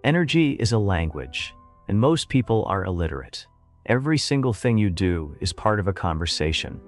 Energy is a language, and most people are illiterate. Every single thing you do is part of a conversation.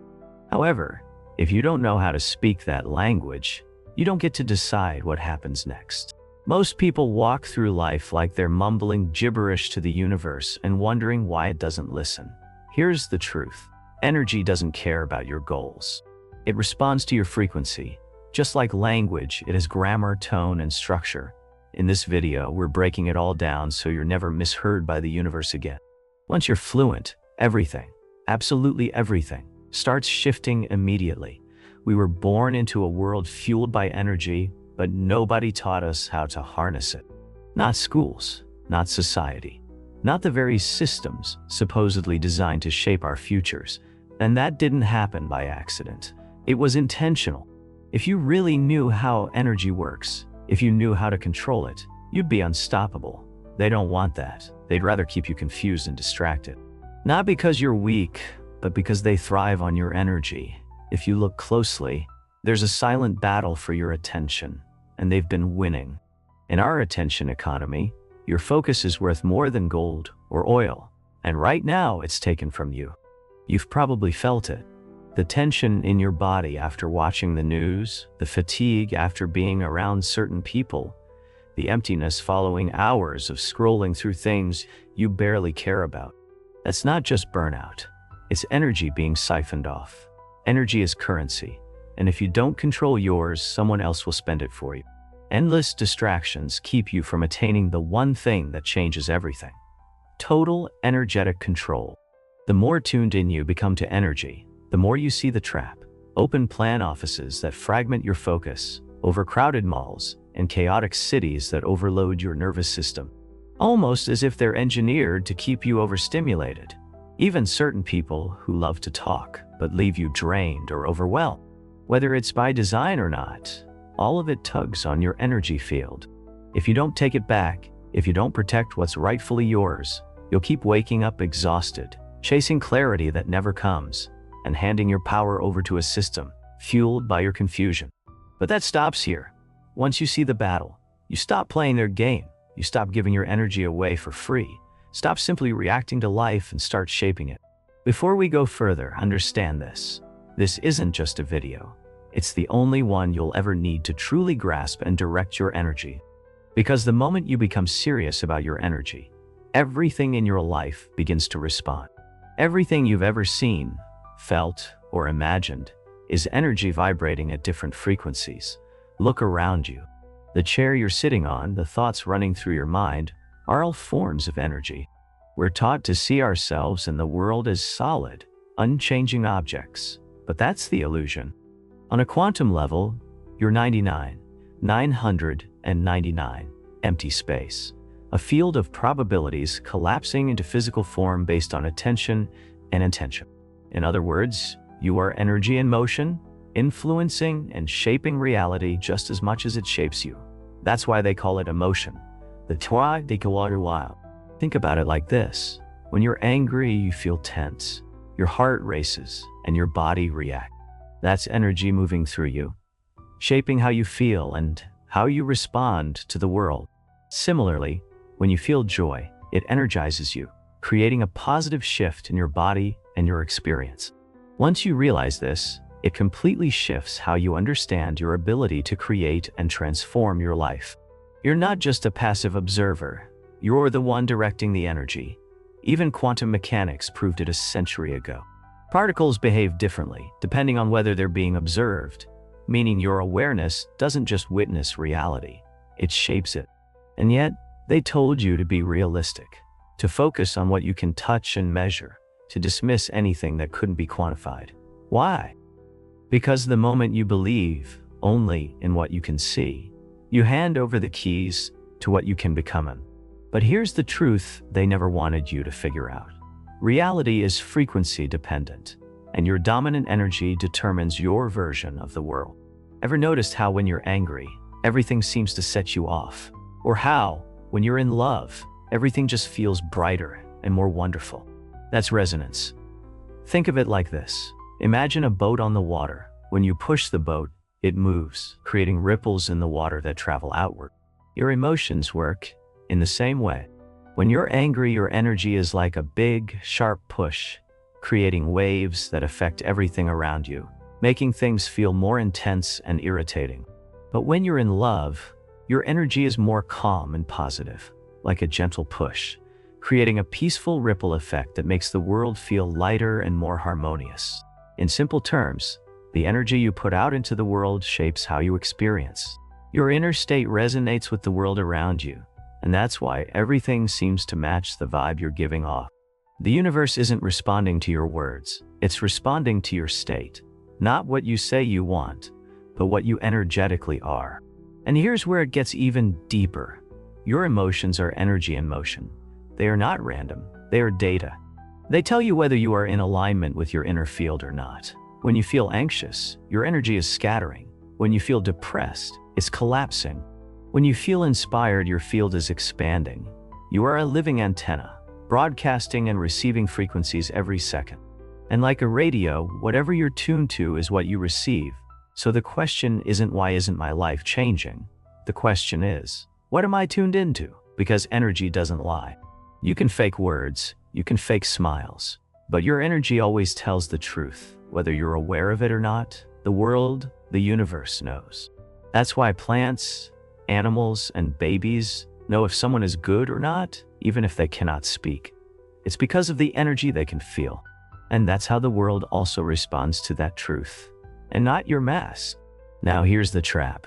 However, if you don't know how to speak that language, you don't get to decide what happens next. Most people walk through life like they're mumbling gibberish to the universe and wondering why it doesn't listen. Here's the truth. Energy doesn't care about your goals. It responds to your frequency. Just like language, it has grammar, tone, and structure. In this video, we're breaking it all down so you're never misheard by the universe again. Once you're fluent, everything, absolutely everything, starts shifting immediately. We were born into a world fueled by energy, but nobody taught us how to harness it. Not schools, not society, not the very systems supposedly designed to shape our futures. And that didn't happen by accident. It was intentional. If you really knew how energy works, if you knew how to control it, you'd be unstoppable. They don't want that. They'd rather keep you confused and distracted. Not because you're weak, but because they thrive on your energy. If you look closely, there's a silent battle for your attention, and they've been winning. In our attention economy, your focus is worth more than gold or oil, and right now it's taken from you. You've probably felt it. The tension in your body after watching the news, the fatigue after being around certain people, the emptiness following hours of scrolling through things you barely care about. That's not just burnout. It's energy being siphoned off. Energy is currency, and if you don't control yours, someone else will spend it for you. Endless distractions keep you from attaining the one thing that changes everything. Total energetic control. The more tuned in you become to energy, the more you see the trap. Open plan offices that fragment your focus, overcrowded malls, and chaotic cities that overload your nervous system. Almost as if they're engineered to keep you overstimulated. Even certain people who love to talk, but leave you drained or overwhelmed. Whether it's by design or not, all of it tugs on your energy field. If you don't take it back, if you don't protect what's rightfully yours, you'll keep waking up exhausted, chasing clarity that never comes, and handing your power over to a system fueled by your confusion. But that stops here. Once you see the battle, you stop playing their game. You stop giving your energy away for free. Stop simply reacting to life and start shaping it. Before we go further, understand this. This isn't just a video. It's the only one you'll ever need to truly grasp and direct your energy. Because the moment you become serious about your energy, everything in your life begins to respond. Everything you've ever seen, felt, or imagined is energy vibrating at different frequencies. Look around you. The chair you're sitting on, the thoughts running through your mind, are all forms of energy. We're taught to see ourselves and the world as solid, unchanging objects, but that's the illusion. On a quantum level, you're 999, empty space, a field of probabilities collapsing into physical form based on attention and intention. In other words, you are energy in motion, influencing and shaping reality just as much as it shapes you. That's why they call it emotion. The toi de wild. Think about it like this. When you're angry, you feel tense. Your heart races and your body reacts. That's energy moving through you, shaping how you feel and how you respond to the world. Similarly, when you feel joy, it energizes you, creating a positive shift in your body and your experience. Once you realize this, it completely shifts how you understand your ability to create and transform your life. You're not just a passive observer, you're the one directing the energy. Even quantum mechanics proved it a century ago. Particles behave differently depending on whether they're being observed, meaning your awareness doesn't just witness reality, it shapes it. And yet, they told you to be realistic, to focus on what you can touch and measure, to dismiss anything that couldn't be quantified. Why? Because the moment you believe only in what you can see, you hand over the keys to what you can become. But here's the truth they never wanted you to figure out. Reality is frequency dependent, and your dominant energy determines your version of the world. Ever noticed how when you're angry, everything seems to set you off? Or how, when you're in love, everything just feels brighter and more wonderful? That's resonance. Think of it like this. Imagine a boat on the water. When you push the boat, it moves, creating ripples in the water that travel outward. Your emotions work In the same way, when you're angry, your energy is like a big, sharp push, creating waves that affect everything around you, making things feel more intense and irritating. But when you're in love, your energy is more calm and positive, like a gentle push, creating a peaceful ripple effect that makes the world feel lighter and more harmonious. In simple terms, the energy you put out into the world shapes how you experience. Your inner state resonates with the world around you, and that's why everything seems to match the vibe you're giving off. The universe isn't responding to your words, it's responding to your state. Not what you say you want, but what you energetically are. And here's where it gets even deeper. Your emotions are energy in motion. They are not random, they are data. They tell you whether you are in alignment with your inner field or not. When you feel anxious, your energy is scattering. When you feel depressed, it's collapsing. When you feel inspired, your field is expanding. You are a living antenna, broadcasting and receiving frequencies every second. And like a radio, whatever you're tuned to is what you receive. So the question isn't, why isn't my life changing? The question is, what am I tuned into? Because energy doesn't lie. You can fake words, you can fake smiles, but your energy always tells the truth. Whether you're aware of it or not, the world, the universe knows. That's why plants, animals, and babies know if someone is good or not, even if they cannot speak. It's because of the energy they can feel. And that's how the world also responds to that truth, and not your mask. Now here's the trap.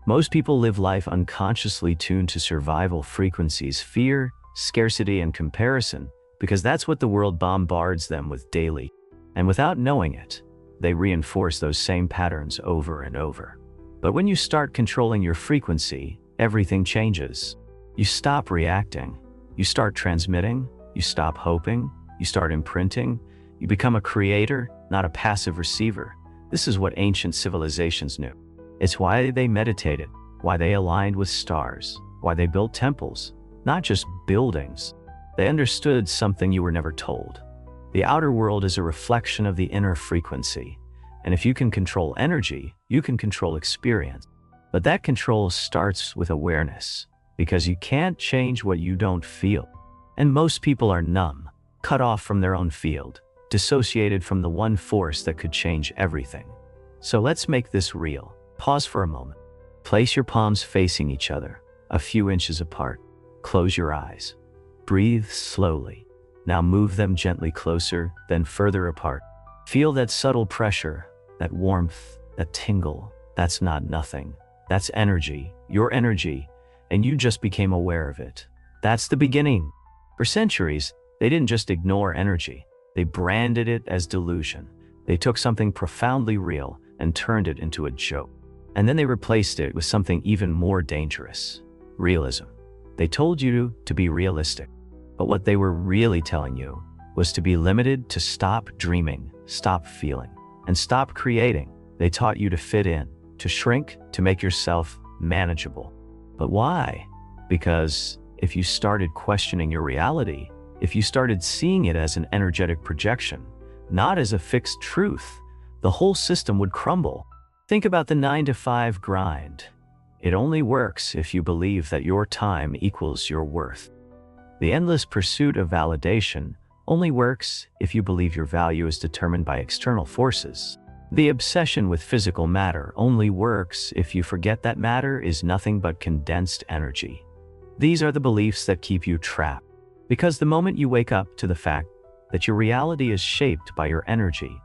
Most people live life unconsciously tuned to survival frequencies, fear, scarcity, and comparison, because that's what the world bombards them with daily. And without knowing it, they reinforce those same patterns over and over. But when you start controlling your frequency, everything changes. You stop reacting. You start transmitting. You stop hoping. You start imprinting. You become a creator, not a passive receiver. This is what ancient civilizations knew. It's why they meditated, why they aligned with stars, why they built temples, not just buildings. They understood something you were never told. The outer world is a reflection of the inner frequency. And if you can control energy, you can control experience. But that control starts with awareness, because you can't change what you don't feel. And most people are numb, cut off from their own field, dissociated from the one force that could change everything. So let's make this real. Pause for a moment. Place your palms facing each other, a few inches apart. Close your eyes. Breathe slowly. Now move them gently closer, then further apart. Feel that subtle pressure, that warmth, that tingle. That's not nothing. That's energy, your energy, and you just became aware of it. That's the beginning. For centuries, they didn't just ignore energy. They branded it as delusion. They took something profoundly real and turned it into a joke. And then they replaced it with something even more dangerous: realism. They told you to be realistic. But what they were really telling you was to be limited, to stop dreaming, stop feeling, and stop creating. They taught you to fit in, to shrink, to make yourself manageable. But why? Because if you started questioning your reality, if you started seeing it as an energetic projection, not as a fixed truth, the whole system would crumble. Think about the 9-to-5 grind. It only works if you believe that your time equals your worth. The endless pursuit of validation only works if you believe your value is determined by external forces. The obsession with physical matter only works if you forget that matter is nothing but condensed energy. These are the beliefs that keep you trapped. Because the moment you wake up to the fact that your reality is shaped by your energy,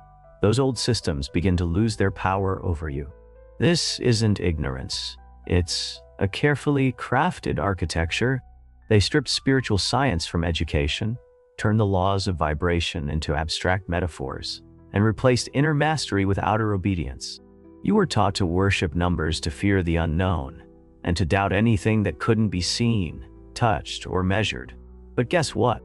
those old systems begin to lose their power over you. This isn't ignorance. It's a carefully crafted architecture. They stripped spiritual science from education, turned the laws of vibration into abstract metaphors, and replaced inner mastery with outer obedience. You were taught to worship numbers, to fear the unknown, and to doubt anything that couldn't be seen, touched, or measured. But guess what?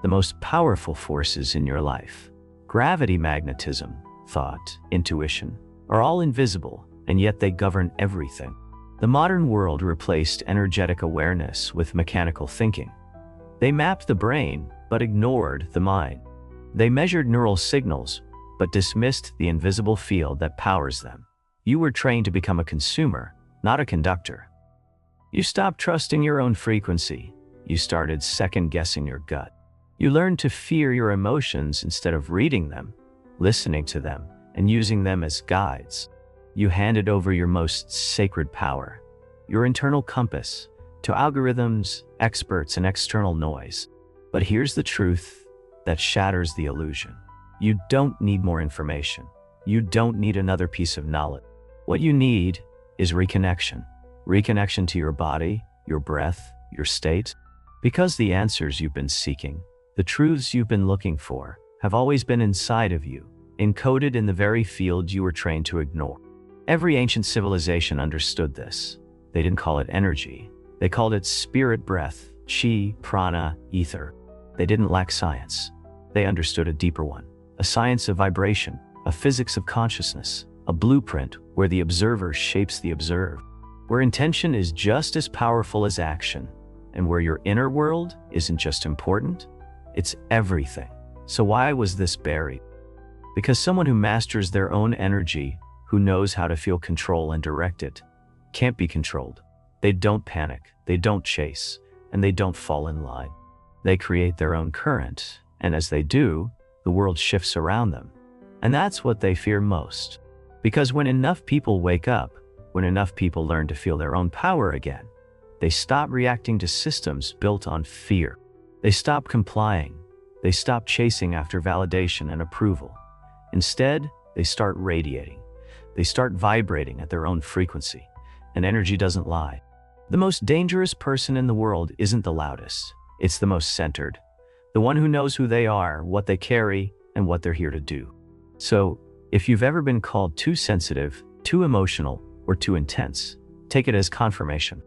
The most powerful forces in your life, gravity, magnetism, thought, intuition, are all invisible, and yet they govern everything. The modern world replaced energetic awareness with mechanical thinking. They mapped the brain, but ignored the mind. They measured neural signals, but dismissed the invisible field that powers them. You were trained to become a consumer, not a conductor. You stopped trusting your own frequency. You started second-guessing your gut. You learned to fear your emotions instead of reading them, listening to them, and using them as guides. You handed over your most sacred power, your internal compass, to algorithms, experts, and external noise. But here's the truth that shatters the illusion. You don't need more information. You don't need another piece of knowledge. What you need is reconnection. Reconnection to your body, your breath, your state. Because the answers you've been seeking, the truths you've been looking for, have always been inside of you, encoded in the very field you were trained to ignore. Every ancient civilization understood this. They didn't call it energy. They called it spirit breath, chi, prana, ether. They didn't lack science. They understood a deeper one, a science of vibration, a physics of consciousness, a blueprint where the observer shapes the observed, where intention is just as powerful as action, and where your inner world isn't just important, it's everything. So why was this buried? Because someone who masters their own energy, who knows how to feel control and direct it, can't be controlled. They don't panic, they don't chase, and they don't fall in line. They create their own current, and as they do, the world shifts around them. And that's what they fear most. Because when enough people wake up, when enough people learn to feel their own power again, they stop reacting to systems built on fear. They stop complying. They stop chasing after validation and approval. Instead, they start radiating. They start vibrating at their own frequency. And energy doesn't lie. The most dangerous person in the world isn't the loudest. It's the most centered. The one who knows who they are, what they carry, and what they're here to do. So, if you've ever been called too sensitive, too emotional, or too intense, take it as confirmation.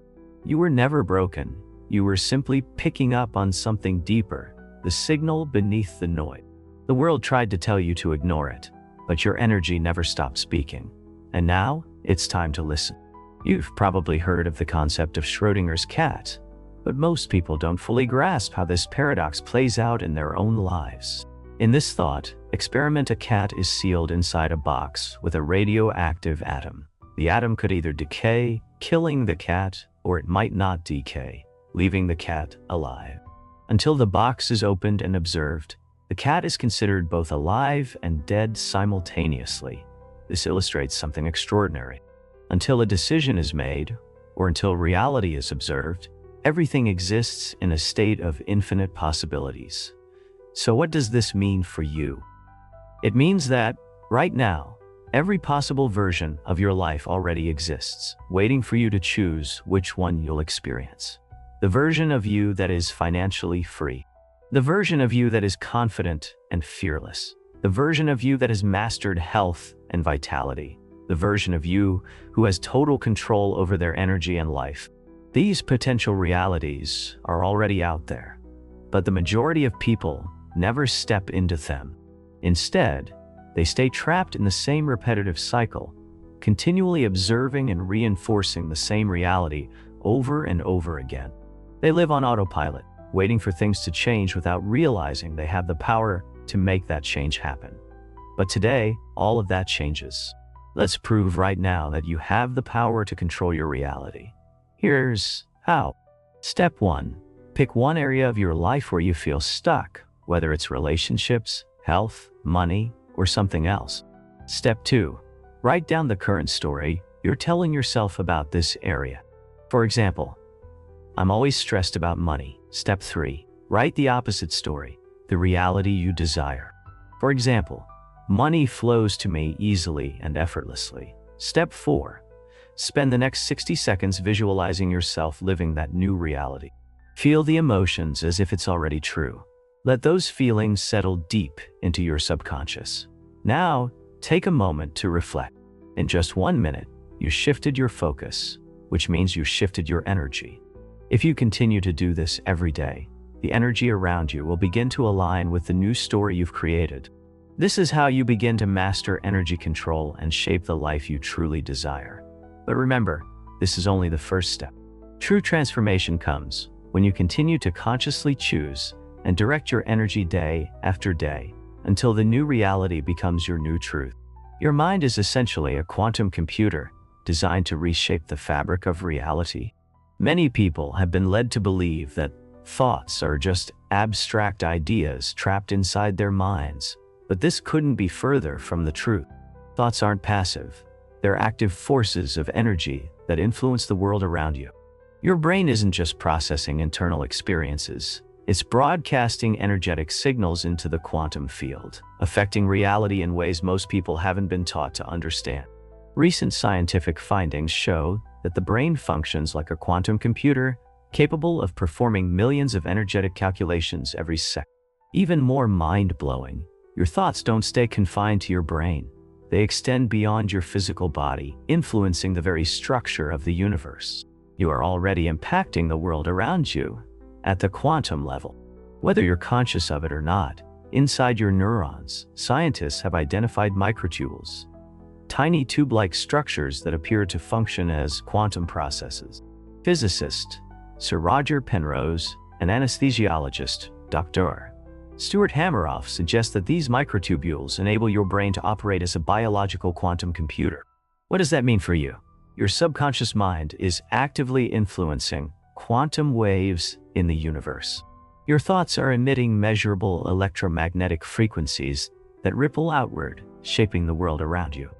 You were never broken. You were simply picking up on something deeper, the signal beneath the noise. The world tried to tell you to ignore it, but your energy never stopped speaking. And now, it's time to listen. You've probably heard of the concept of Schrödinger's cat, but most people don't fully grasp how this paradox plays out in their own lives. In this thought experiment, a cat is sealed inside a box with a radioactive atom. The atom could either decay, killing the cat, or it might not decay, leaving the cat alive. Until the box is opened and observed, the cat is considered both alive and dead simultaneously. This illustrates something extraordinary. Until a decision is made, or until reality is observed, everything exists in a state of infinite possibilities. So what does this mean for you? It means that, right now, every possible version of your life already exists, waiting for you to choose which one you'll experience. The version of you that is financially free. The version of you that is confident and fearless. The version of you that has mastered health and vitality. The version of you who has total control over their energy and life. These potential realities are already out there, but the majority of people never step into them. Instead, they stay trapped in the same repetitive cycle, continually observing and reinforcing the same reality over and over again. They live on autopilot, waiting for things to change without realizing they have the power to make that change happen. But today, all of that changes. Let's prove right now that you have the power to control your reality. Here's how. Step 1. Pick one area of your life where you feel stuck, whether it's relationships, health, money, or something else. Step 2. Write down the current story you're telling yourself about this area. For example, I'm always stressed about money. Step 3. Write the opposite story, the reality you desire. For example, money flows to me easily and effortlessly. Step 4. Spend the next 60 seconds visualizing yourself living that new reality. Feel the emotions as if it's already true. Let those feelings settle deep into your subconscious. Now, take a moment to reflect. In just 1 minute, you shifted your focus, which means you shifted your energy. If you continue to do this every day, the energy around you will begin to align with the new story you've created. This is how you begin to master energy control and shape the life you truly desire. But remember, this is only the first step. True transformation comes when you continue to consciously choose and direct your energy day after day until the new reality becomes your new truth. Your mind is essentially a quantum computer designed to reshape the fabric of reality. Many people have been led to believe that thoughts are just abstract ideas trapped inside their minds, but this couldn't be further from the truth. Thoughts aren't passive. They're active forces of energy that influence the world around you. Your brain isn't just processing internal experiences. It's broadcasting energetic signals into the quantum field, affecting reality in ways most people haven't been taught to understand. Recent scientific findings show that the brain functions like a quantum computer, capable of performing millions of energetic calculations every second. Even more mind-blowing, your thoughts don't stay confined to your brain. They extend beyond your physical body, influencing the very structure of the universe. You are already impacting the world around you at the quantum level. Whether you're conscious of it or not, inside your neurons, scientists have identified microtubules, tiny tube-like structures that appear to function as quantum processes. Physicist Sir Roger Penrose and anesthesiologist Dr. Stuart Hameroff suggest that these microtubules enable your brain to operate as a biological quantum computer. What does that mean for you? Your subconscious mind is actively influencing quantum waves in the universe. Your thoughts are emitting measurable electromagnetic frequencies that ripple outward, shaping the world around you.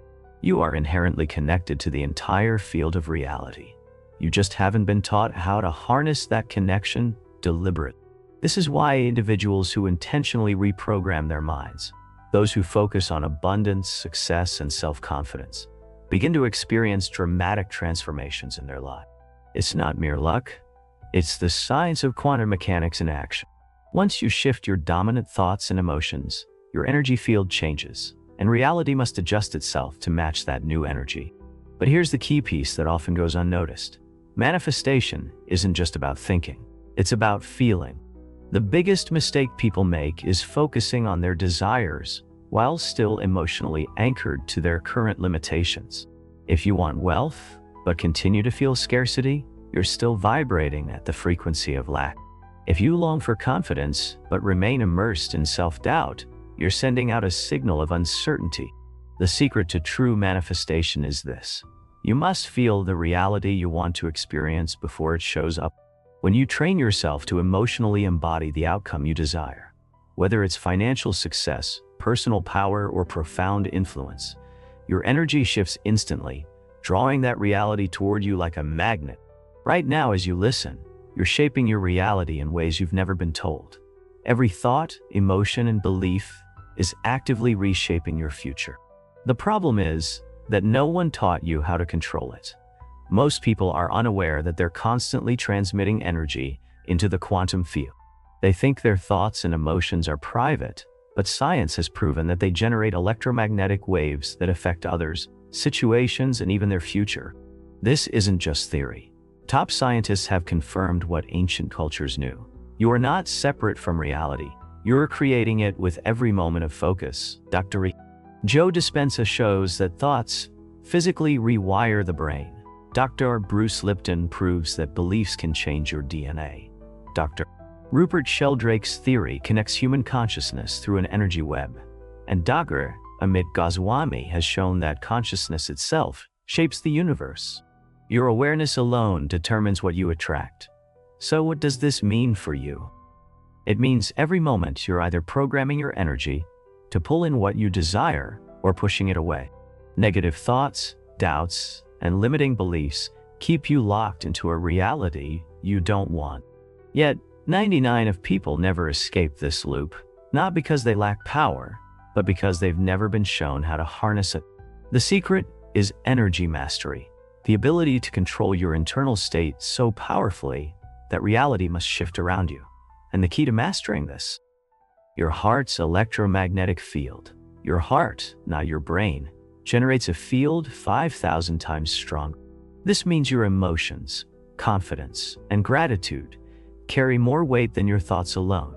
You are inherently connected to the entire field of reality. You just haven't been taught how to harness that connection deliberately. This is why individuals who intentionally reprogram their minds, those who focus on abundance, success, and self-confidence, begin to experience dramatic transformations in their life. It's not mere luck. It's the science of quantum mechanics in action. Once you shift your dominant thoughts and emotions, your energy field changes, and reality must adjust itself to match that new energy. But here's the key piece that often goes unnoticed. Manifestation isn't just about thinking. It's about feeling. The biggest mistake people make is focusing on their desires while still emotionally anchored to their current limitations. If you want wealth, but continue to feel scarcity, you're still vibrating at the frequency of lack. If you long for confidence, but remain immersed in self-doubt, you're sending out a signal of uncertainty. The secret to true manifestation is this. You must feel the reality you want to experience before it shows up. When you train yourself to emotionally embody the outcome you desire, whether it's financial success, personal power, or profound influence, your energy shifts instantly, drawing that reality toward you like a magnet. Right now, as you listen, you're shaping your reality in ways you've never been told. Every thought, emotion, and belief is actively reshaping your future. The problem is that no one taught you how to control it. Most people are unaware that they're constantly transmitting energy into the quantum field. They think their thoughts and emotions are private, but science has proven that they generate electromagnetic waves that affect others, situations, and even their future. This isn't just theory. Top scientists have confirmed what ancient cultures knew. You are not separate from reality. You're creating it with every moment of focus. Dr. Joe Dispenza shows that thoughts physically rewire the brain. Dr. Bruce Lipton proves that beliefs can change your DNA. Dr. Rupert Sheldrake's theory connects human consciousness through an energy web. And Dr. Amit Goswami has shown that consciousness itself shapes the universe. Your awareness alone determines what you attract. So what does this mean for you? It means every moment you're either programming your energy to pull in what you desire or pushing it away. Negative thoughts, doubts, and limiting beliefs keep you locked into a reality you don't want. Yet, 99% of people never escape this loop, not because they lack power, but because they've never been shown how to harness it. The secret is energy mastery, the ability to control your internal state so powerfully that reality must shift around you. And the key to mastering this? Your heart's electromagnetic field. Your heart, not your brain, generates a field 5,000 times stronger. This means your emotions, confidence, and gratitude carry more weight than your thoughts alone.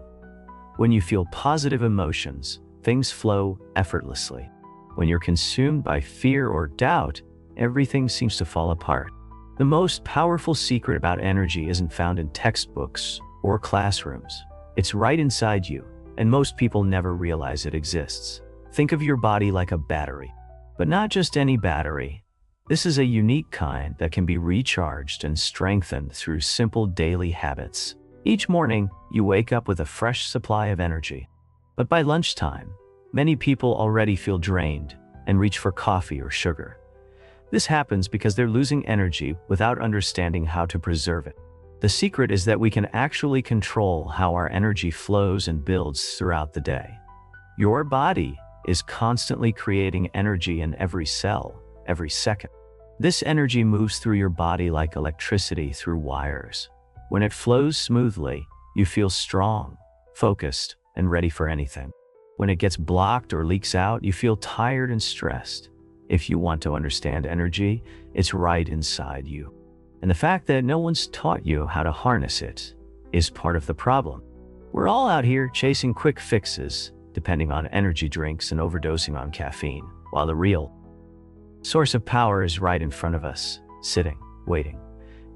When you feel positive emotions, things flow effortlessly. When you're consumed by fear or doubt, everything seems to fall apart. The most powerful secret about energy isn't found in textbooks or classrooms. It's right inside you, and most people never realize it exists. Think of your body like a battery. But not just any battery. This is a unique kind that can be recharged and strengthened through simple daily habits. Each morning, you wake up with a fresh supply of energy. But by lunchtime, many people already feel drained and reach for coffee or sugar. This happens because they're losing energy without understanding how to preserve it. The secret is that we can actually control how our energy flows and builds throughout the day. Your body is constantly creating energy in every cell, every second. This energy moves through your body like electricity through wires. When it flows smoothly, you feel strong, focused, and ready for anything. When it gets blocked or leaks out, you feel tired and stressed. If you want to understand energy, it's right inside you. And the fact that no one's taught you how to harness it is part of the problem. We're all out here chasing quick fixes, depending on energy drinks and overdosing on caffeine, while the real source of power is right in front of us, sitting, waiting,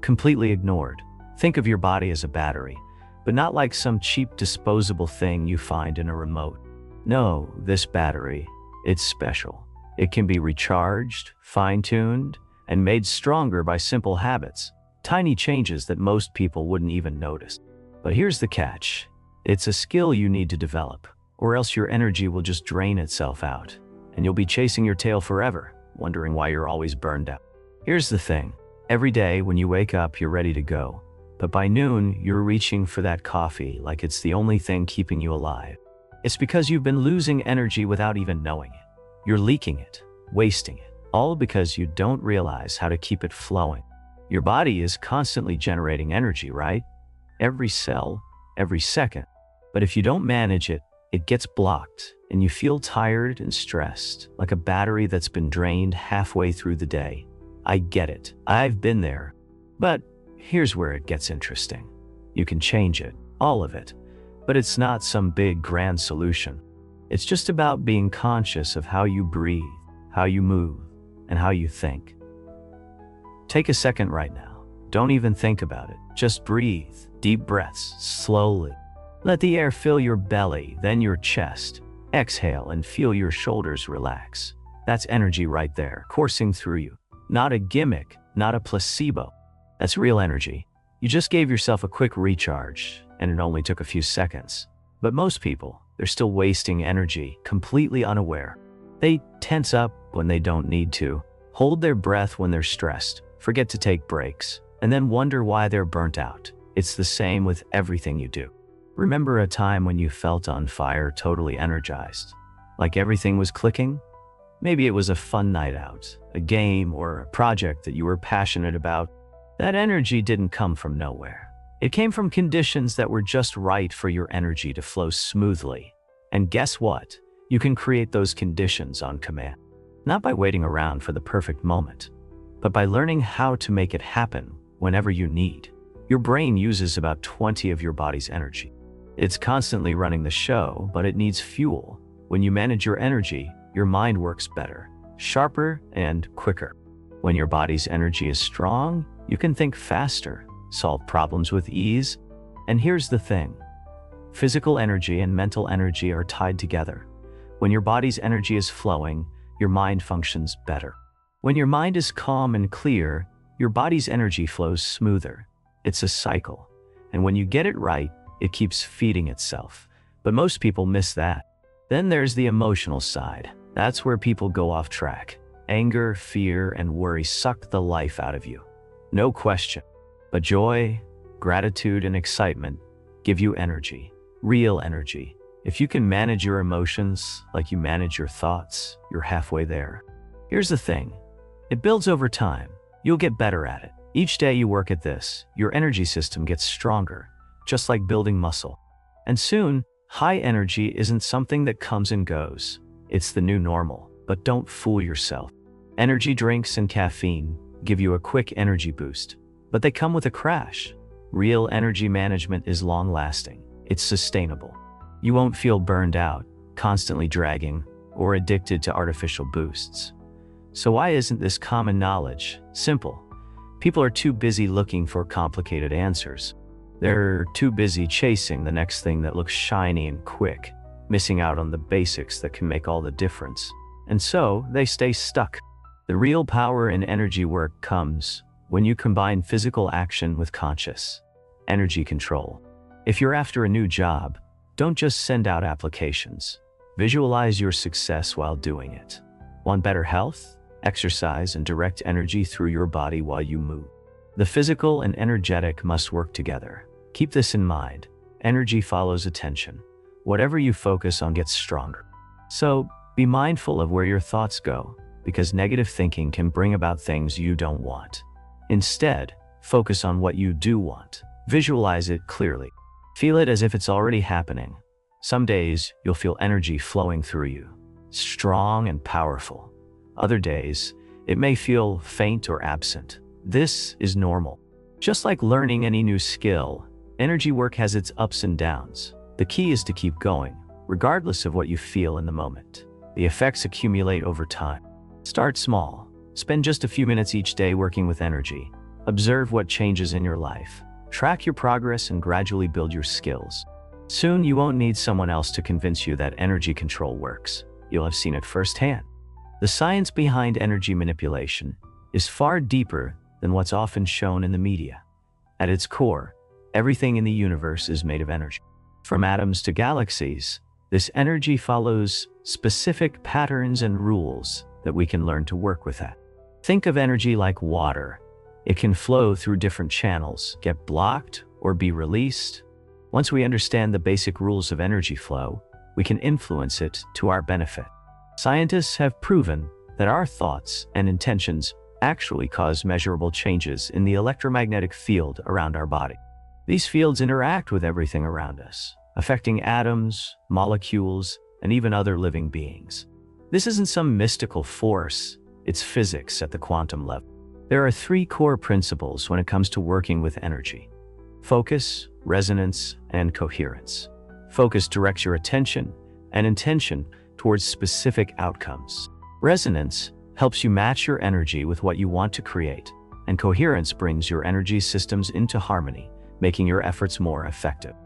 completely ignored. Think of your body as a battery, but not like some cheap disposable thing you find in a remote. No, this battery, it's special. It can be recharged, fine-tuned, and made stronger by simple habits, tiny changes that most people wouldn't even notice. But here's the catch. It's a skill you need to develop, or else your energy will just drain itself out, and you'll be chasing your tail forever, wondering why you're always burned out. Here's the thing. Every day when you wake up, you're ready to go. But by noon, you're reaching for that coffee like it's the only thing keeping you alive. It's because you've been losing energy without even knowing it. You're leaking it, wasting it, all because you don't realize how to keep it flowing. Your body is constantly generating energy, right? Every cell, every second. But if you don't manage it, it gets blocked, and you feel tired and stressed, like a battery that's been drained halfway through the day. I get it. I've been there. But here's where it gets interesting. You can change it, all of it. But it's not some big grand solution. It's just about being conscious of how you breathe, how you move, and how you think. Take a second right now. Don't even think about it. Just breathe, deep breaths, slowly. Let the air fill your belly, then your chest. Exhale and feel your shoulders relax. That's energy right there, coursing through you. Not a gimmick, not a placebo. That's real energy. You just gave yourself a quick recharge, and it only took a few seconds. But most people, they're still wasting energy, completely unaware. They tense up when they don't need to, hold their breath when they're stressed, forget to take breaks, and then wonder why they're burnt out. It's the same with everything you do. Remember a time when you felt on fire, totally energized, like everything was clicking? Maybe it was a fun night out, a game, or a project that you were passionate about. That energy didn't come from nowhere. It came from conditions that were just right for your energy to flow smoothly. And guess what? You can create those conditions on command. Not by waiting around for the perfect moment, but by learning how to make it happen whenever you need. Your brain uses about 20 of your body's energy. It's constantly running the show, but it needs fuel. When you manage your energy, your mind works better, sharper, and quicker. When your body's energy is strong, you can think faster, solve problems with ease. And here's the thing. Physical energy and mental energy are tied together. When your body's energy is flowing, your mind functions better. When your mind is calm and clear, your body's energy flows smoother. It's a cycle. And when you get it right, it keeps feeding itself. But most people miss that. Then there's the emotional side. That's where people go off track. Anger, fear, and worry suck the life out of you. No question. But joy, gratitude, and excitement give you energy, real energy. If you can manage your emotions like you manage your thoughts, you're halfway there. Here's the thing. It builds over time. You'll get better at it. Each day you work at this, your energy system gets stronger, just like building muscle. And soon, high energy isn't something that comes and goes. It's the new normal. But don't fool yourself. Energy drinks and caffeine give you a quick energy boost, but they come with a crash. Real energy management is long-lasting. It's sustainable. You won't feel burned out, constantly dragging, or addicted to artificial boosts. So why isn't this common knowledge simple? People are too busy looking for complicated answers. They're too busy chasing the next thing that looks shiny and quick, missing out on the basics that can make all the difference. And so they stay stuck. The real power in energy work comes when you combine physical action with conscious energy control. If you're after a new job, don't just send out applications. Visualize your success while doing it. Want better health? Exercise and direct energy through your body while you move. The physical and energetic must work together. Keep this in mind. Energy follows attention. Whatever you focus on gets stronger. So, be mindful of where your thoughts go, because negative thinking can bring about things you don't want. Instead, focus on what you do want. Visualize it clearly. Feel it as if it's already happening. Some days, you'll feel energy flowing through you, strong and powerful. Other days, it may feel faint or absent. This is normal. Just like learning any new skill, energy work has its ups and downs. The key is to keep going, regardless of what you feel in the moment. The effects accumulate over time. Start small. Spend just a few minutes each day working with energy. Observe what changes in your life. Track your progress and gradually build your skills. Soon you won't need someone else to convince you that energy control works. You'll have seen it firsthand. The science behind energy manipulation is far deeper than what's often shown in the media. At its core, everything in the universe is made of energy. From atoms to galaxies, this energy follows specific patterns and rules that we can learn to work with at. Think of energy like water. It can flow through different channels, get blocked, or be released. Once we understand the basic rules of energy flow, we can influence it to our benefit. Scientists have proven that our thoughts and intentions actually cause measurable changes in the electromagnetic field around our body. These fields interact with everything around us, affecting atoms, molecules, and even other living beings. This isn't some mystical force, it's physics at the quantum level. There are three core principles when it comes to working with energy: focus, resonance, and coherence. Focus directs your attention and intention towards specific outcomes. Resonance helps you match your energy with what you want to create, and coherence brings your energy systems into harmony, making your efforts more effective.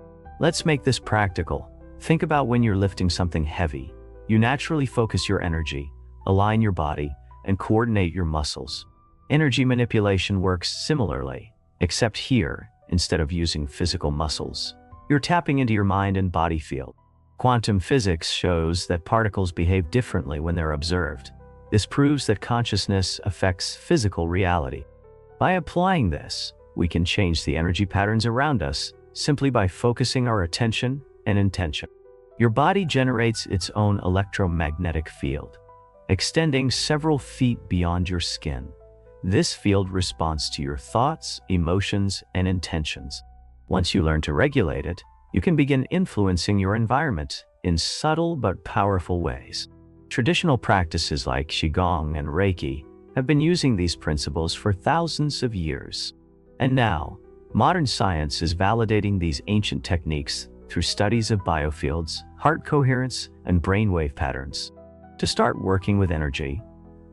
Let's make this practical. Think about when you're lifting something heavy. You naturally focus your energy, align your body, and coordinate your muscles. Energy manipulation works similarly, except here, instead of using physical muscles, you're tapping into your mind and body field. Quantum physics shows that particles behave differently when they're observed. This proves that consciousness affects physical reality. By applying this, we can change the energy patterns around us simply by focusing our attention and intention. Your body generates its own electromagnetic field, extending several feet beyond your skin. This field responds to your thoughts, emotions, and intentions. Once you learn to regulate it, you can begin influencing your environment in subtle but powerful ways. Traditional practices like Qigong and Reiki have been using these principles for thousands of years. And now, modern science is validating these ancient techniques through studies of biofields, heart coherence, and brainwave patterns. To start working with energy,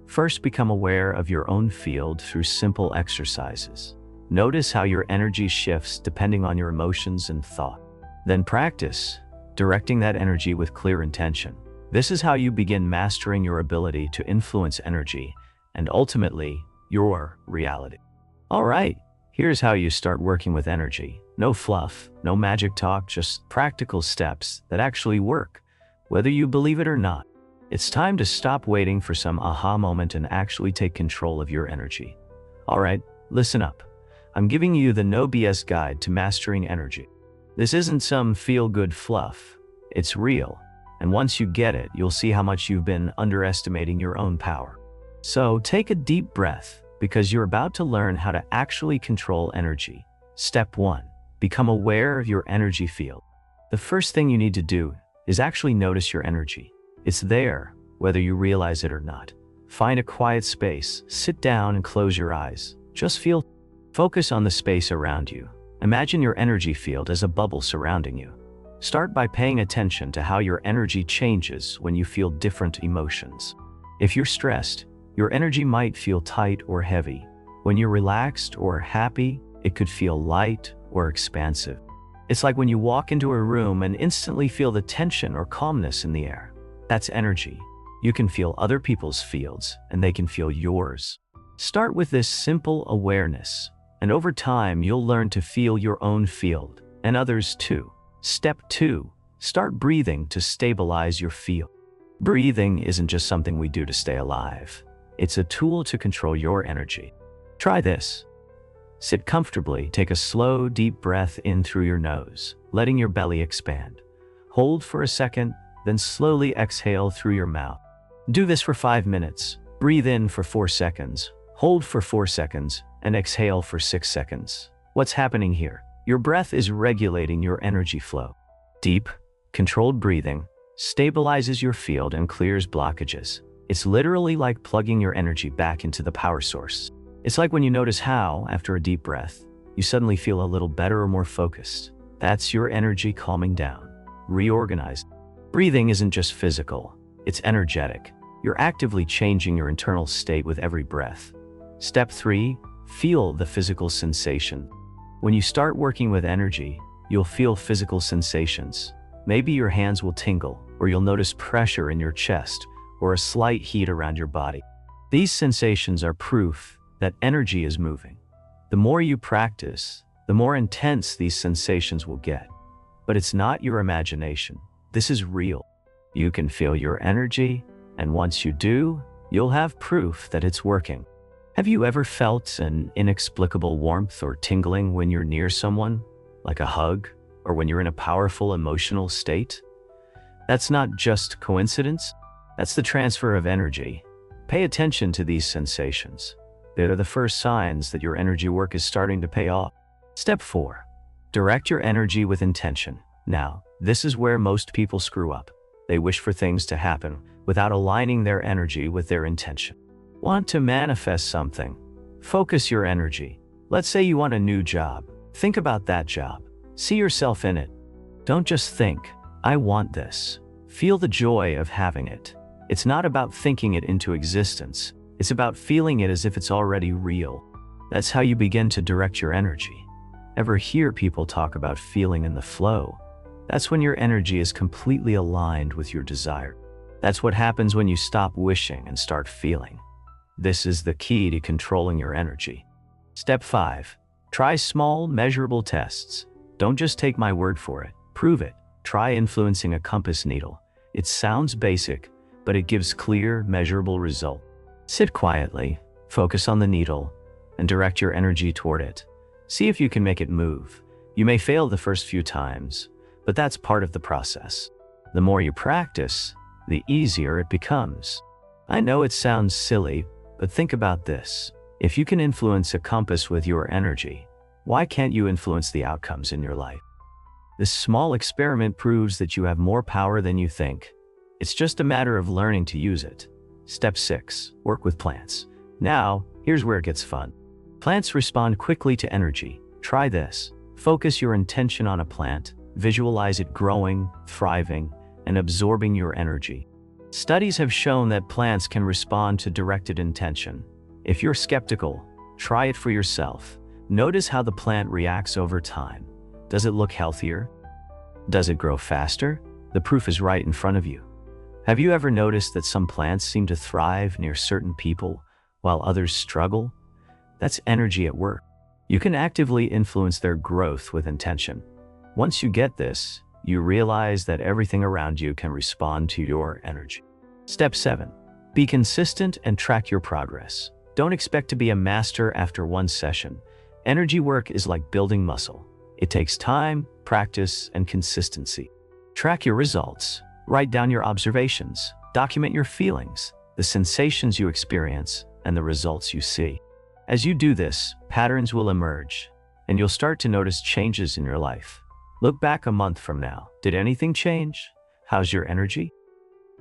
first become aware of your own field through simple exercises. Notice how your energy shifts depending on your emotions and thought. Then practice directing that energy with clear intention. This is how you begin mastering your ability to influence energy and ultimately your reality. All right, here's how you start working with energy. No fluff, no magic talk, just practical steps that actually work, whether you believe it or not. It's time to stop waiting for some aha moment and actually take control of your energy. All right, listen up. I'm giving you the no BS guide to mastering energy. This isn't some feel-good fluff. It's real. And once you get it, you'll see how much you've been underestimating your own power. So take a deep breath, because you're about to learn how to actually control energy. Step 1. Become aware of your energy field. The first thing you need to do is actually notice your energy. It's there, whether you realize it or not. Find a quiet space, sit down and close your eyes. Just feel. Focus on the space around you. Imagine your energy field as a bubble surrounding you. Start by paying attention to how your energy changes when you feel different emotions. If you're stressed, your energy might feel tight or heavy. When you're relaxed or happy, it could feel light or expansive. It's like when you walk into a room and instantly feel the tension or calmness in the air. That's energy. You can feel other people's fields, and they can feel yours. Start with this simple awareness, and over time you'll learn to feel your own field, and others too. Step 2. Start breathing to stabilize your field. Breathing isn't just something we do to stay alive. It's a tool to control your energy. Try this. Sit comfortably, take a slow, deep breath in through your nose, letting your belly expand. Hold for a second, then slowly exhale through your mouth. Do this for 5 minutes. Breathe in for 4 seconds, hold for 4 seconds, and exhale for 6 seconds. What's happening here? Your breath is regulating your energy flow. Deep, controlled breathing stabilizes your field and clears blockages. It's literally like plugging your energy back into the power source. It's like when you notice how, after a deep breath, you suddenly feel a little better or more focused. That's your energy calming down, reorganized. Breathing isn't just physical, it's energetic. You're actively changing your internal state with every breath. Step 3. Feel the physical sensation. When you start working with energy, you'll feel physical sensations. Maybe your hands will tingle, or you'll notice pressure in your chest, or a slight heat around your body. These sensations are proof that energy is moving. The more you practice, the more intense these sensations will get. But it's not your imagination. This is real. You can feel your energy, and once you do, you'll have proof that it's working. Have you ever felt an inexplicable warmth or tingling when you're near someone, like a hug, or when you're in a powerful emotional state? That's not just coincidence. That's the transfer of energy. Pay attention to these sensations. They're the first signs that your energy work is starting to pay off. Step 4. Direct your energy with intention. Now, this is where most people screw up. They wish for things to happen without aligning their energy with their intention. Want to manifest something? Focus your energy. Let's say you want a new job. Think about that job. See yourself in it. Don't just think, I want this. Feel the joy of having it. It's not about thinking it into existence. It's about feeling it as if it's already real. That's how you begin to direct your energy. Ever hear people talk about feeling in the flow? That's when your energy is completely aligned with your desire. That's what happens when you stop wishing and start feeling. This is the key to controlling your energy. Step 5. Try small, measurable tests. Don't just take my word for it. Prove it. Try influencing a compass needle. It sounds basic, but it gives clear, measurable results. Sit quietly, focus on the needle, and direct your energy toward it. See if you can make it move. You may fail the first few times, but that's part of the process. The more you practice, the easier it becomes. I know it sounds silly, but think about this. If you can influence a compass with your energy, why can't you influence the outcomes in your life? This small experiment proves that you have more power than you think. It's just a matter of learning to use it. Step 6. Work with plants. Now, here's where it gets fun. Plants respond quickly to energy. Try this. Focus your intention on a plant. Visualize it growing, thriving, and absorbing your energy. Studies have shown that plants can respond to directed intention. If you're skeptical, try it for yourself. Notice how the plant reacts over time. Does it look healthier? Does it grow faster? The proof is right in front of you. Have you ever noticed that some plants seem to thrive near certain people while others struggle? That's energy at work. You can actively influence their growth with intention. Once you get this, you realize that everything around you can respond to your energy. Step 7. Be consistent and track your progress. Don't expect to be a master after one session. Energy work is like building muscle. It takes time, practice, and consistency. Track your results. Write down your observations. Document your feelings, the sensations you experience, and the results you see. As you do this, patterns will emerge, and you'll start to notice changes in your life. Look back a month from now. Did anything change? How's your energy?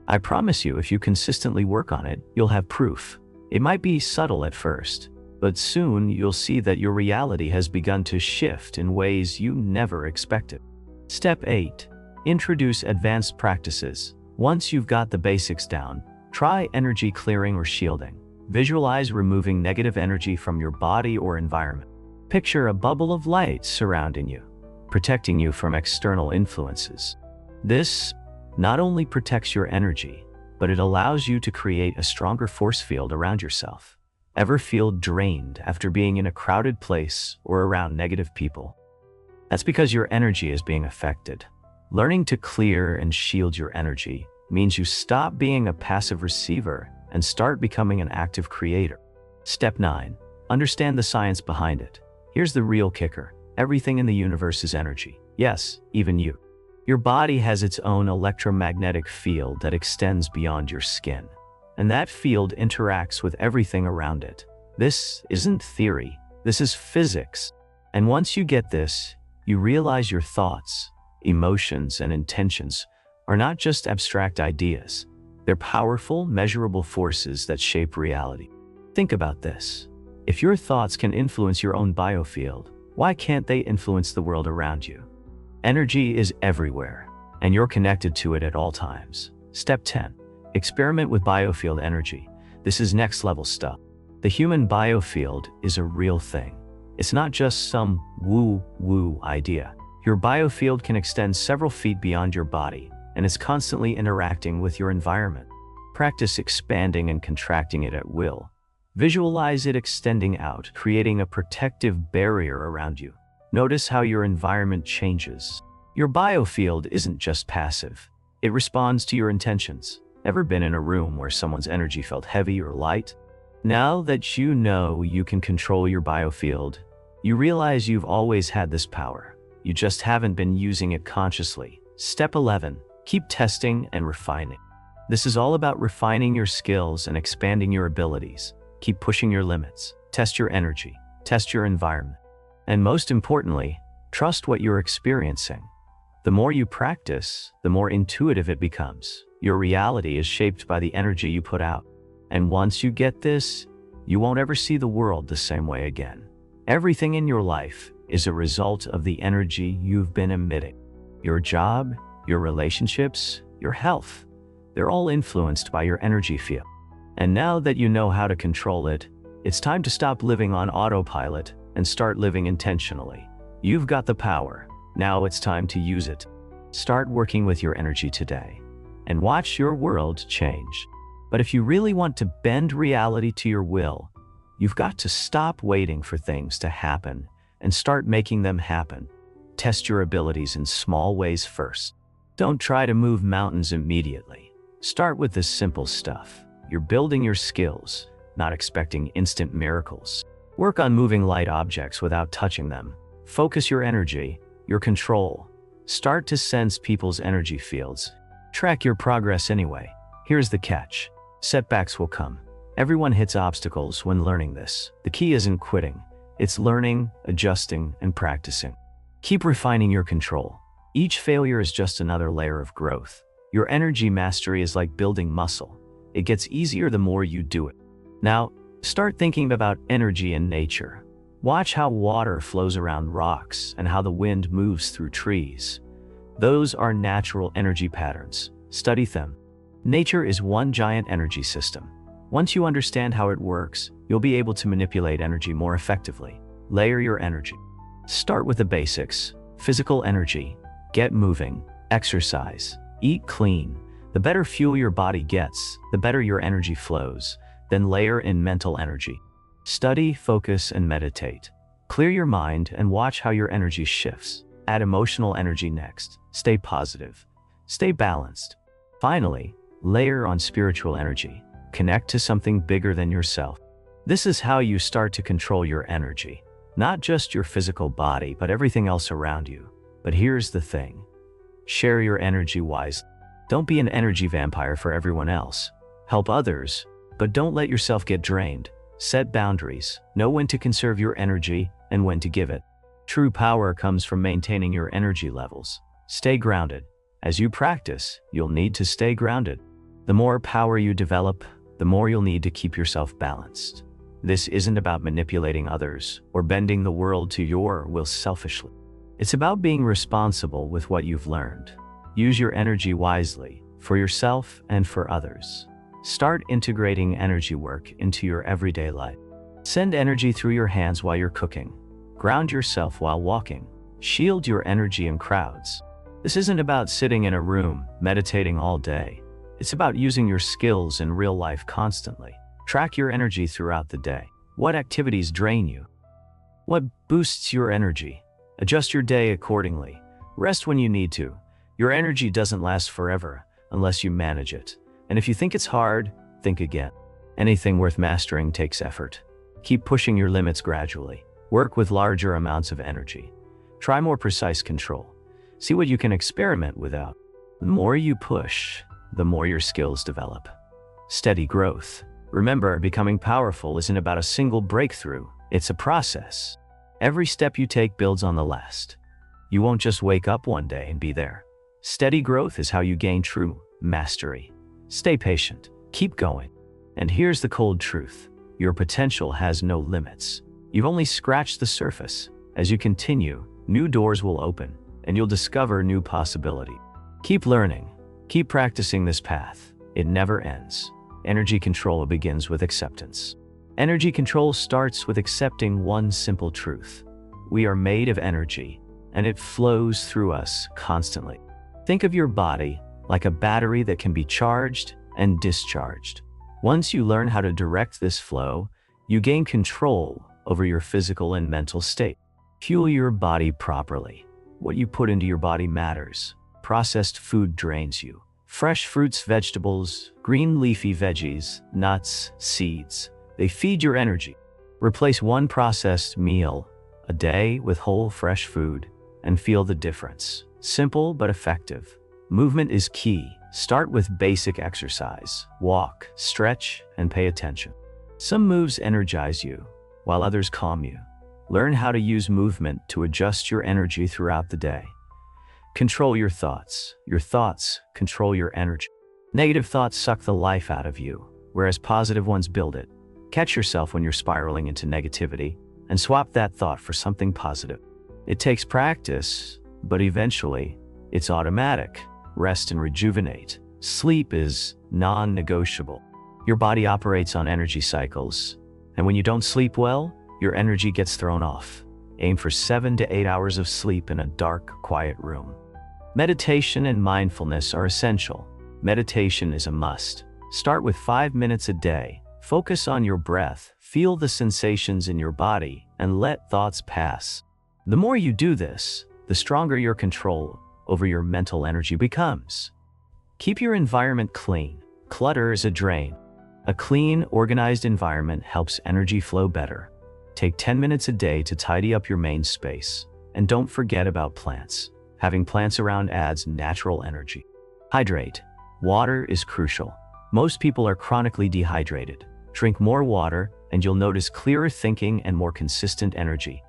I promise you, if you consistently work on it, you'll have proof. It might be subtle at first, but soon you'll see that your reality has begun to shift in ways you never expected. Step 8. Introduce advanced practices. Once you've got the basics down, try energy clearing or shielding. Visualize removing negative energy from your body or environment. Picture a bubble of light surrounding you, protecting you from external influences. This not only protects your energy, but it allows you to create a stronger force field around yourself. Ever feel drained after being in a crowded place or around negative people? That's because your energy is being affected. Learning to clear and shield your energy means you stop being a passive receiver and start becoming an active creator. Step 9. Understand the science behind it. Here's the real kicker. Everything in the universe is energy. Yes, even you. Your body has its own electromagnetic field that extends beyond your skin, and that field interacts with everything around it. This isn't theory, this is physics. And once you get this, you realize your thoughts, emotions, and intentions are not just abstract ideas. They're powerful, measurable forces that shape reality. Think about this. If your thoughts can influence your own biofield, why can't they influence the world around you? Energy is everywhere, and you're connected to it at all times. Step 10. Experiment with biofield energy. This is next level stuff. The human biofield is a real thing. It's not just some woo-woo idea. Your biofield can extend several feet beyond your body, and it's constantly interacting with your environment. Practice expanding and contracting it at will. Visualize it extending out, creating a protective barrier around you. Notice how your environment changes. Your biofield isn't just passive. It responds to your intentions. Ever been in a room where someone's energy felt heavy or light? Now that you know you can control your biofield, you realize you've always had this power. You just haven't been using it consciously. Step 11. Keep testing and refining. This is all about refining your skills and expanding your abilities. Keep pushing your limits. Test your energy. Test your environment. And most importantly, trust what you're experiencing. The more you practice, the more intuitive it becomes. Your reality is shaped by the energy you put out. And once you get this, you won't ever see the world the same way again. Everything in your life is a result of the energy you've been emitting. Your job, your relationships, your health, they're all influenced by your energy field. And now that you know how to control it, it's time to stop living on autopilot and start living intentionally. You've got the power. Now it's time to use it. Start working with your energy today and watch your world change. But if you really want to bend reality to your will, you've got to stop waiting for things to happen and start making them happen. Test your abilities in small ways first. Don't try to move mountains immediately. Start with the simple stuff. You're building your skills, not expecting instant miracles. Work on moving light objects without touching them. Focus your energy, your control. Start to sense people's energy fields. Track your progress anyway. Here's the catch. Setbacks will come. Everyone hits obstacles when learning this. The key isn't quitting. It's learning, adjusting, and practicing. Keep refining your control. Each failure is just another layer of growth. Your energy mastery is like building muscle. It gets easier the more you do it. Now, start thinking about energy in nature. Watch how water flows around rocks and how the wind moves through trees. Those are natural energy patterns. Study them. Nature is one giant energy system. Once you understand how it works, you'll be able to manipulate energy more effectively. Layer your energy. Start with the basics. Physical energy. Get moving. Exercise. Eat clean. The better fuel your body gets, the better your energy flows. Then layer in mental energy. Study, focus, and meditate. Clear your mind and watch how your energy shifts. Add emotional energy next. Stay positive. Stay balanced. Finally, layer on spiritual energy. Connect to something bigger than yourself. This is how you start to control your energy. Not just your physical body, but everything else around you. But here's the thing. Share your energy wisely. Don't be an energy vampire for everyone else. Help others, but don't let yourself get drained. Set boundaries. Know when to conserve your energy and when to give it. True power comes from maintaining your energy levels. Stay grounded. As you practice, you'll need to stay grounded. The more power you develop, the more you'll need to keep yourself balanced. This isn't about manipulating others or bending the world to your will selfishly. It's about being responsible with what you've learned. Use your energy wisely, for yourself and for others. Start integrating energy work into your everyday life. Send energy through your hands while you're cooking. Ground yourself while walking. Shield your energy in crowds. This isn't about sitting in a room, meditating all day. It's about using your skills in real life constantly. Track your energy throughout the day. What activities drain you? What boosts your energy? Adjust your day accordingly. Rest when you need to. Your energy doesn't last forever unless you manage it. And if you think it's hard, think again. Anything worth mastering takes effort. Keep pushing your limits gradually. Work with larger amounts of energy. Try more precise control. See what you can experiment without. The more you push, the more your skills develop. Steady growth. Remember, becoming powerful isn't about a single breakthrough. It's a process. Every step you take builds on the last. You won't just wake up one day and be there. Steady growth is how you gain true mastery. Stay patient. Keep going. And here's the cold truth. Your potential has no limits. You've only scratched the surface. As you continue, new doors will open, and you'll discover new possibility. Keep learning. Keep practicing this path. It never ends. Energy control begins with acceptance. Energy control starts with accepting one simple truth. We are made of energy, and it flows through us constantly. Think of your body like a battery that can be charged and discharged. Once you learn how to direct this flow, you gain control over your physical and mental state. Fuel your body properly. What you put into your body matters. Processed food drains you. Fresh fruits, vegetables, green leafy veggies, nuts, seeds, they feed your energy. Replace one processed meal a day with whole, fresh food and feel the difference. Simple but effective. Movement is key. Start with basic exercise. Walk, stretch, and pay attention. Some moves energize you, while others calm you. Learn how to use movement to adjust your energy throughout the day. Control your thoughts. Your thoughts control your energy. Negative thoughts suck the life out of you, whereas positive ones build it. Catch yourself when you're spiraling into negativity and swap that thought for something positive. It takes practice, but eventually, it's automatic. Rest and rejuvenate. Sleep is non-negotiable. Your body operates on energy cycles, and when you don't sleep well, your energy gets thrown off. Aim for 7 to 8 hours of sleep in a dark, quiet room. Meditation and mindfulness are essential. Meditation is a must. Start with 5 minutes a day. Focus on your breath, feel the sensations in your body, and let thoughts pass. The more you do this, the stronger your control over your mental energy becomes. Keep your environment clean. Clutter is a drain. A clean, organized environment helps energy flow better. Take 10 minutes a day to tidy up your main space. And don't forget about plants. Having plants around adds natural energy. Hydrate. Water is crucial. Most people are chronically dehydrated. Drink more water, and you'll notice clearer thinking and more consistent energy.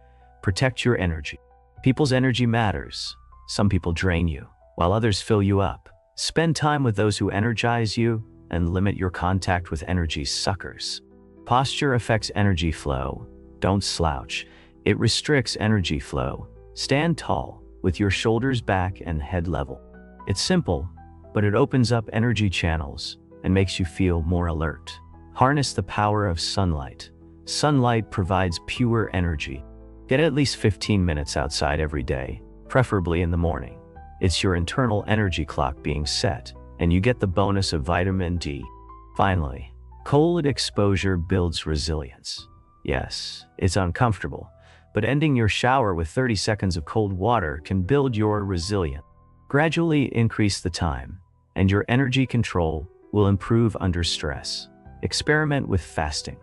Protect your energy. People's energy matters. Some people drain you, while others fill you up. Spend time with those who energize you, and limit your contact with energy suckers. Posture affects energy flow. Don't slouch. It restricts energy flow. Stand tall, with your shoulders back and head level. It's simple, but it opens up energy channels and makes you feel more alert. Harness the power of sunlight. Sunlight provides pure energy. Get at least 15 minutes outside every day, preferably in the morning. It's your internal energy clock being set, and you get the bonus of vitamin D. Finally, cold exposure builds resilience. Yes, it's uncomfortable, but ending your shower with 30 seconds of cold water can build your resilience. Gradually increase the time, and your energy control will improve under stress. Experiment with fasting.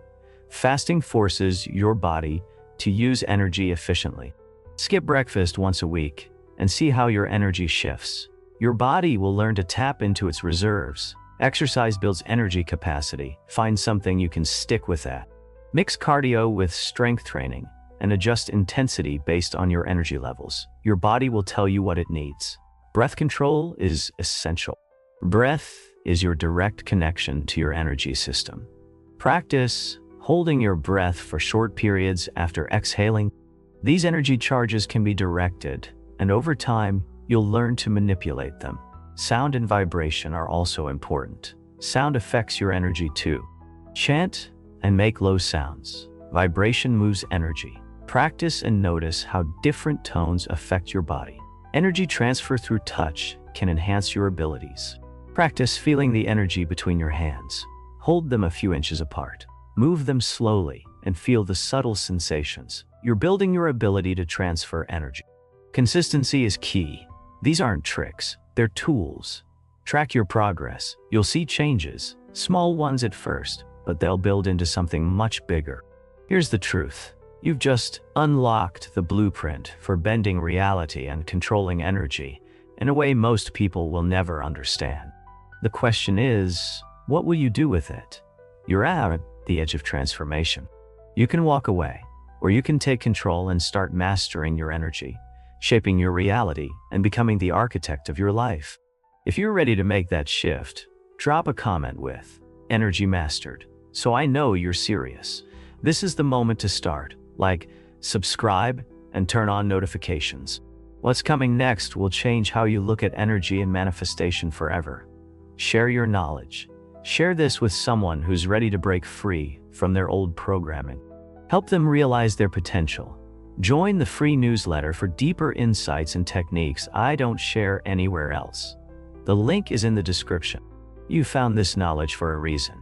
Fasting forces your body to use energy efficiently. Skip breakfast once a week and see how your energy shifts. Your body will learn to tap into its reserves. Exercise builds energy capacity. Find something you can stick with that. Mix cardio with strength training and adjust intensity based on your energy levels. Your body will tell you what it needs. Breath control is essential. Breath is your direct connection to your energy system. Practice holding your breath for short periods after exhaling. These energy charges can be directed, and over time, you'll learn to manipulate them. Sound and vibration are also important. Sound affects your energy too. Chant and make low sounds. Vibration moves energy. Practice and notice how different tones affect your body. Energy transfer through touch can enhance your abilities. Practice feeling the energy between your hands. Hold them a few inches apart. Move them slowly and feel the subtle sensations. You're building your ability to transfer energy. Consistency is key. These aren't tricks, they're tools. Track your progress. You'll see changes, small ones at first, but they'll build into something much bigger. Here's the truth. You've just unlocked the blueprint for bending reality and controlling energy in a way most people will never understand. The question is, what will you do with it? You're at the edge of transformation. You can walk away, or you can take control and start mastering your energy, shaping your reality, and becoming the architect of your life. If you're ready to make that shift, drop a comment with "Energy Mastered," so I know you're serious. This is the moment to start. Like, subscribe, and turn on notifications. What's coming next will change how you look at energy and manifestation forever. Share your knowledge. Share this with someone who's ready to break free from their old programming. Help them realize their potential. Join the free newsletter for deeper insights and techniques I don't share anywhere else. The link is in the description. You found this knowledge for a reason.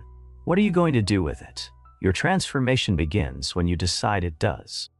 What are you going to do with it? Your transformation begins when you decide it does.